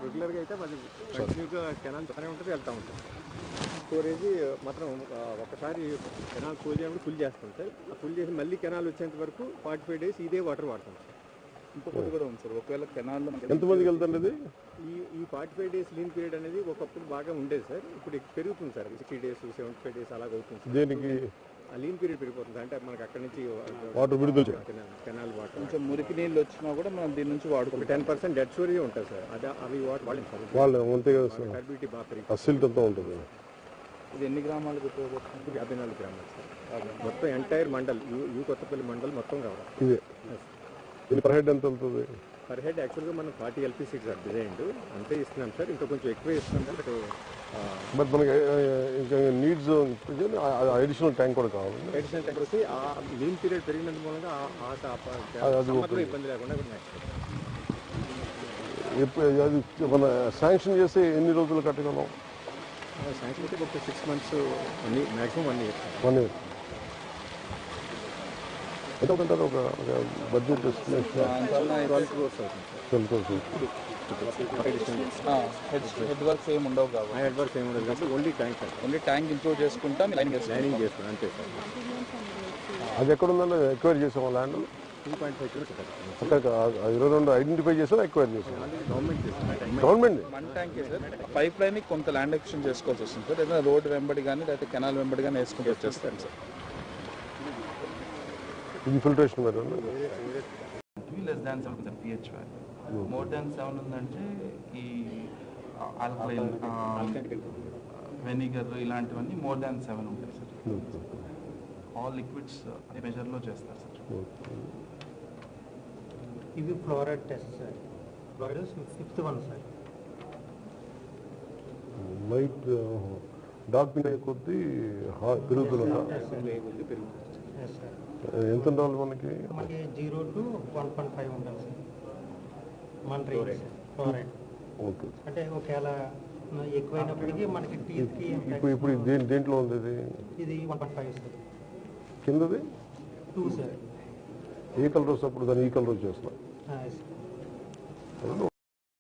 రెగ్యులర్గా అయితే మాది కంటిన్యూగా కెనాల్ బాగానే ఉంటుంది, వెళ్తూ ఉంటుంది. స్టోరేజ్ మాత్రం ఒకసారి కెనాల్ ఫుల్ చేయడం ఫుల్ చేస్తాం సార్. ఆ ఫుల్ చేసి మళ్ళీ కెనాల్ వచ్చేంత వరకు 45 days ఇదే వాటర్ వాడతాం సార్. ఇంకొకటి కూడా ఉంది సార్, ఒకవేళ కెనాల్లో ఎంతమందికి వెళ్తుంది ఈ 45 days లీన్ పీరియడ్ అనేది ఒకప్పుడు బాగా ఉండేది సార్. ఇప్పుడు పెరుగుతుంది సార్, 60 days 75 days అలాగ అవుతుంది. దేనికి ఆ లీన్ పీరియడ్ పెరిగిపోతుంది. అంటే మనకి అక్కడి నుంచి వాటర్ విడుదల కెనాల్ వాటర్ కొంచెం మురికి నీళ్ళు వచ్చినా కూడా మనం దీని నుంచి వాడుకుంటాం. 10% డెడ్ స్టోరేజ్ ఉంటుంది సార్. అదే అవి వాటర్ వాడలేదు సార్. వాళ్ళు అంతే కదా సార్, టర్బిలిటీ బాగా పెరిగి అసిల్ట్ అంతా ఉంటుంది. ఇది ఎన్ని గ్రామాలకు ఉపయోగపడుతుంది? 54 గ్రామాలు సార్. మొత్తం ఎంటైర్ మండల్ యూ కొత్తపల్లి మండల్ మొత్తం కావాలి. ఇదే ఇది పర్ హెడ్ ఎంత వెళ్తుంది? పర్ హెడ్ యాక్చువల్గా మనం 40 LP సీట్స్ సార్ డిజైన్ అంతే ఇస్తున్నాం సార్. ఇంకా కొంచెం ఎక్కువ ఇస్తున్నాం సార్. బట్ మనకి ఇంకా నీడ్స్ అడిషనల్ ట్యాంక్ కూడా కావాలి. అడిషనల్ ట్యాంక్ వచ్చి ఆ లీన్ పీరియడ్ పెరిగినందు మూలంగా ఇబ్బంది లేకుండా అది మన శాంక్షన్ చేసి ఎన్ని రోజులు కట్టగలం? శాంక్షన్ అయితే ఒక 6 months, మ్యాక్సిమం 1 year. 1 year ఎంత అవుతుంటారు? ఒక బడ్జెట్ ఎస్టిమేషన్ 12 crores అవుతుంది సార్. హెడ్ వర్క్స్ ఏమి ఉండవు కాబట్టి, హెడ్ వర్క్స్ ఏమి ఉండదు కాబట్టి ఓన్లీ ట్యాంక్ ఇంప్రూవ్ చేసుకుంటాం, లైనింగ్ చేస్తాం అంతే సార్. అది ఎక్కడ ఉందో ఎక్వైర్ చేసాము ల్యాండ్ 2.5 crores అక్కడ 22 ఐడెంటిఫై చేసాం, ఎక్వైర్ చేసాం. Government one tank sir. Pipe line కొంత ల్యాండ్ ఎక్విజిషన్ చేసుకోవాల్సి వస్తుంది సార్. ఏదైనా రోడ్ వెంబడి కానీ లేకపోతే కెనాల్ వెంబడి కానీ వేసుకుంటూ వచ్చేస్తాను సార్. ఇది ఫిల్టరేషన్ మరి less than 7% pH value. More than 7 ఉందంటే ఈ ఆల్కలైన్ వెనిగర్ ఇలాంటివన్నీ మోర్ దాన్ 7 ఉంటాయి సార్. ఆల్ లిక్విడ్స్ అదే మెజర్లో చేస్తారు సార్. ఇవి fluoride test sir. Fluoride 6th one sir. Light dark pink కొద్దీ పెరుగుతుందా? ఎంత ఉండాలి మనకి? 0 to 1.5 ఉండాలి సార్ మన రేంజ్ ఫ్లోరైడ్. ఓకే, అంటే ఒకవేళ ఎక్కువైనప్పటికీ మనకి టీత్కి ఇప్పుడు దేంట్లో ఉంది ఇది 1.5 సార్. కిందది 2 సార్. ఏ కలర్ వస్తే అప్పుడు దాన్ని ఈ కలర్ వచ్చేస్తున్నా?